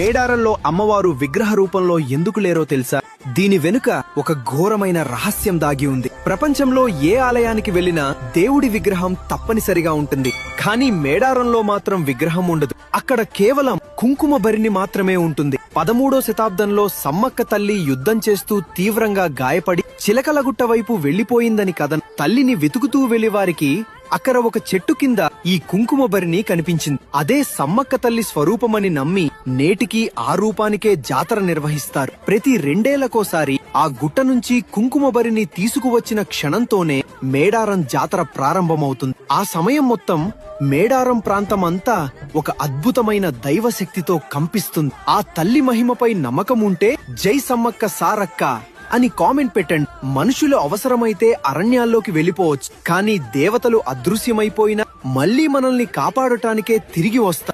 మేడారంలో అమ్మవారు విగ్రహ రూపంలో ఎందుకు లేరో తెలుసా? దీని వెనుక ఒక ఘోరమైన రహస్యం దాగి ఉంది. ప్రపంచంలో ఏ ఆలయానికి వెళ్లినా దేవుడి విగ్రహం తప్పనిసరిగా ఉంటుంది. కానీ మేడారంలో మాత్రం విగ్రహం ఉండదు. అక్కడ కేవలం కుంకుమ భరిణి మాత్రమే ఉంటుంది. 13వ శతాబ్దంలో సమ్మక్క తల్లి యుద్ధం చేస్తూ తీవ్రంగా గాయపడి చిలకలగుట్ట వైపు వెళ్లిపోయిందని కథను. తల్లిని వెతుకుతూ వెళ్లి వారికి అక్కడ ఒక చెట్టు కింద ఈ కుంకుమ భరిణి కనిపించింది. అదే సమ్మక్క తల్లి స్వరూపమని నమ్మి నేటికి ఆ రూపానికే జాతర నిర్వహిస్తారు. ప్రతి 2 ఏళ్లకోసారి ఆ గుట్ట నుంచి కుంకుమ భరిణి తీసుకువచ్చిన క్షణంతోనే మేడారం జాతర ప్రారంభమవుతుంది. ఆ సమయం మొత్తం మేడారం ప్రాంతం అంతా ఒక అద్భుతమైన దైవశక్తితో కంపిస్తుంది. ఆ తల్లి మహిమపై నమ్మకం ఉంటే జై సమ్మక్క సారక్క అని కామెంట్ పెట్టండి. మనుషులు అవసరమైతే అరణ్యాల్లోకి వెళ్లిపోవచ్చు, కానీ దేవతలు అదృశ్యమైపోయినా మళ్లీ మనల్ని కాపాడటానికే తిరిగి వస్తారు.